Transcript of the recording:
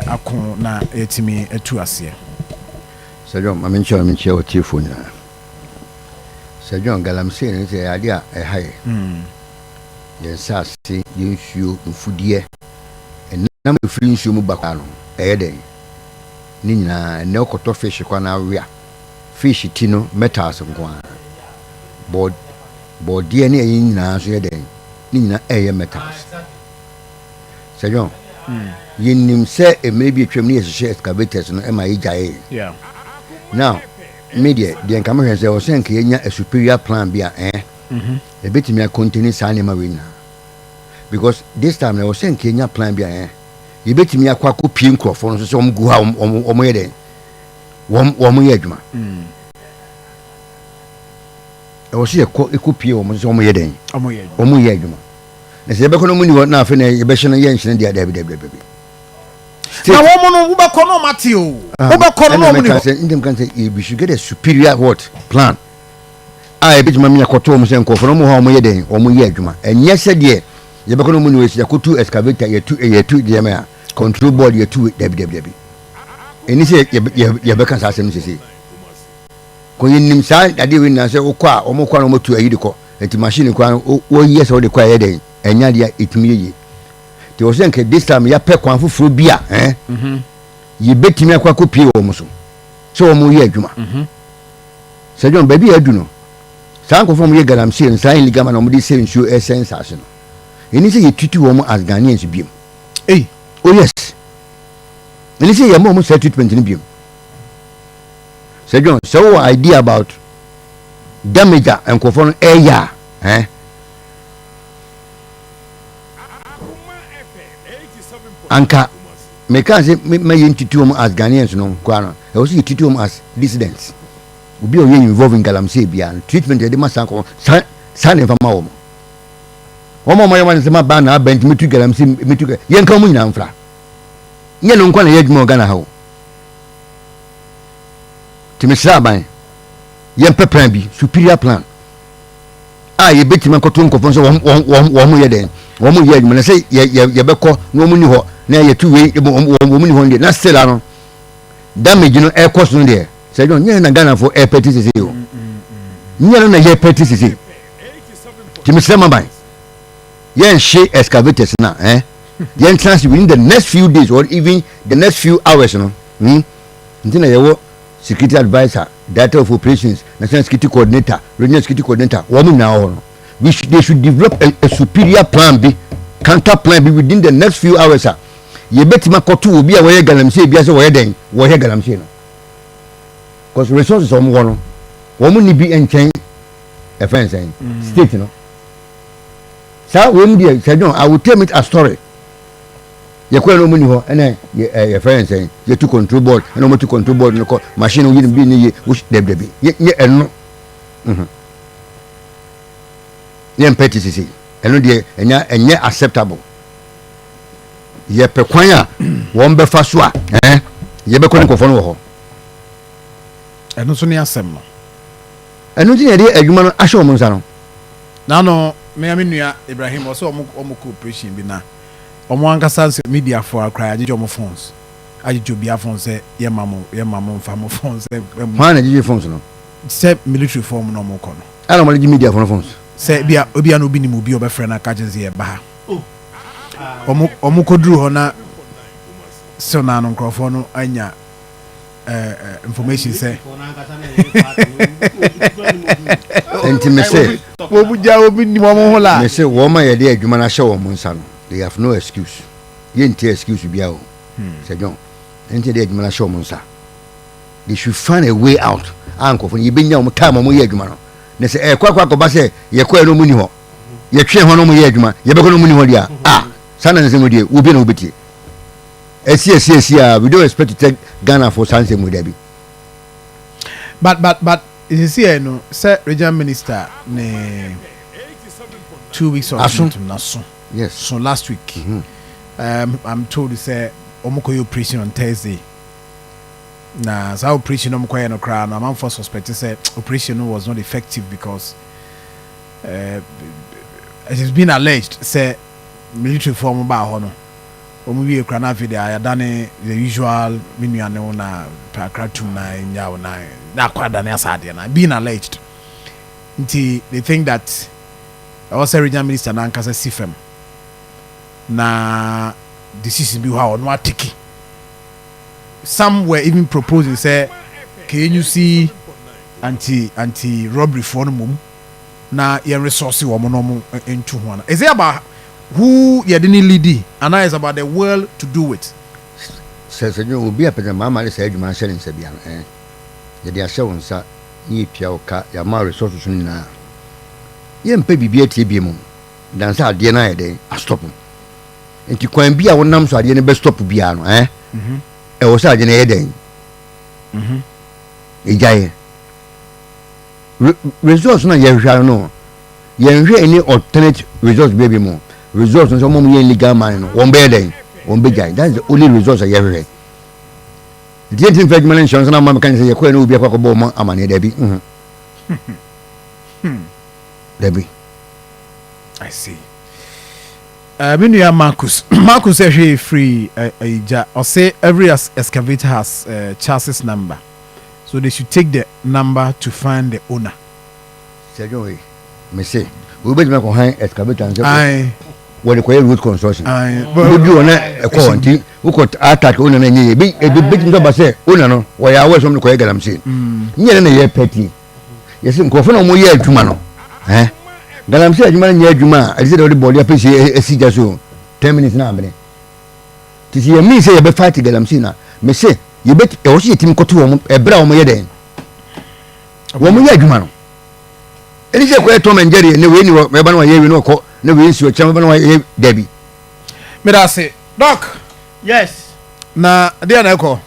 akon na etimi etu ase. Sir John, I mention what you for now. Sir John galamsey is the idea a high. Yes, I see you food ye. And number of friends you move back on a day. Nina, no cotton fish, fish, tino, metals of one. Board DNA in Nancy day. Nina, a metals. Sir John, you say it may be a tremendous share excavators on MIJA. Yeah. Now, media, the Cameroons was saying Kenya a superior plan be a bit me a continue signing marina. Because this time I was saying Kenya plan be a you bet me a quack pink for some go home or more day. One yedma. I was here a copy almost on my day. Or more yedma. As a economy, what nothing a bashing Yankee and the other baby. Now, woman, Uba Kono Matthew. Uba Kono, we should get a superior what plan. I bet Mamma Cotoms and Kofono home day or more yedma. And yes, dear, the economy is the Kutu excavator, a two DMA, control board, your two WWB. And this is Yabekan Sassam. Going inside, I didn't answer Oka or Mokano to a Yidico, and to machine 1 years or the quiet day, and Yadia it me. There was this time ya pek one for beer, you bet me a quack almost. So more yeduma. Sir John, baby, I do know. Sanko from your galamsey and sign ligament on this same shoe a sensation. And is a tutu woman as Ghanaians beam. Eh, oh yes. And is a moment set treatment in beam. Sir John, so idea about damage and conform air, Anka, me can't say me into as Ghanaians no Kwana. I was into as dissidents. We be involving galamsey beyond treatment at the massacre, son of a mom. One more man is my banner, bent me to galamsey, me to young coming in Amfra. Yen don't quite yet more Ghana how. To Miss Sabai, young Peprambi, superior plan. Ah, you bet him a cotton conference 1 year then. 1 more year, when I say, Yabeko, no money ho, near your 2 way, 1 woman 1 year, not still on. Damage, you know, air cost on there. Say, don't you Ghana for air petties? You know, air petties. To Miss Samabai. Yen she excavators now, Yen trans within the next few days or even the next few hours, you know. Until I security advisor, data of operations, national security coordinator, regional security coordinator, woman now. They should develop a superior plan B, counter plan B within the next few hours. You bet my kotu will be away galamsey, be as a wedding, where galamsey. Because resources on one woman be enchained a friend saying, state, you know. So, when dear said, no, I will tell me a story. You quite no money, and a friend saying, you took control board, and no more to control board, no machine will be near which they be. Yet, no. Yen petty see, and no and yet acceptable. Ye pequania, one befasua, ye be calling for no. And no sooner assembly. And no idea a human Asho Monzano. Now, no, me, I mean, Ibrahim was almost preaching bina. Omwanga sans media for a cry, I did your phones. I did be a phone say, your mamma, family phones. One of your phones, no. Say military form no more. I don't want to give media for phones. Say, be a Ubini will be your friend, a catches here, bah. Omuko drew honor. So now on Crawford, Anya information say. Intimacy. What would you be the woman? They say, woman, a dear human show on Monsano. They have no excuse. You ain't excuse to be out. Said John. Ain't dead human show Monsa. They should find a way out. Uncle, when you been young time on my yegman. They say, a quack basse, ye quail no money ho. Ye train on my yegman, ye be no money ho. Ah, son and Zimudi, will be no bitty. Yes, we don't expect to take Ghana for Sanse Mudebi. But it is here, no, sir, regional minister, 2 weeks or something. Yes. So last week, I'm told to say, Omokoyo operation on Thursday. Now, so operation Omokoyo no crown. I'm for suspect to say operation was not effective because it has been alleged, say military form about honor. omuwie kra na afide I done the usual minuane na pakratum na nyawo na kwada na asade na being alleged nti they think that also regional minister na nkasa sifem na decision bi how no atiki some were even proposing say can you see anti robbery for no mum na your resource wo mo no mo entu ho na is it about who you didn't lead and now it's about the world to do it says you will be a person mama say you man sharing say bia ye dia hye won sa ye pia o ka ya ma resources ni na ye mpa bibia tie bia mu dan sa ade na ye den a stop enti kwan bia wonam so ade ne be stop bia no e wo sa ade na ye den e jaye resource na ye hwa no ye hwe any alternate resource baby mu resource nso mo ye legal man no won be den won be jai that's the only resource ye hwe the thing for human insurance na ma kan say ye ko na obi akwa bo mo amane da bi Debbie I see Minya Marcus say free or say every excavator has chassis number so they should take the number to find the owner say joy me say we be me ko han excavator and when ko root construction we do na e ko nti we ko attack owner na nye be nto ba say owner no we ya we so me ko galamsey nye na ye petty yes nko fo na mo ye adwuma no galamsey adwuma na ye adwuma a say the body apese esija so 10 minutes na amene ti ye me say ye be fight galamsey na me say ye be e wo say team ko to wo e bra wo ye den wo mo ye adwuma no eni say ko e Tom and Jerry ne we ni me ba na ye wi no ko ne we nsi o chama ba na ye Debbie me da say doc yes na dia na ko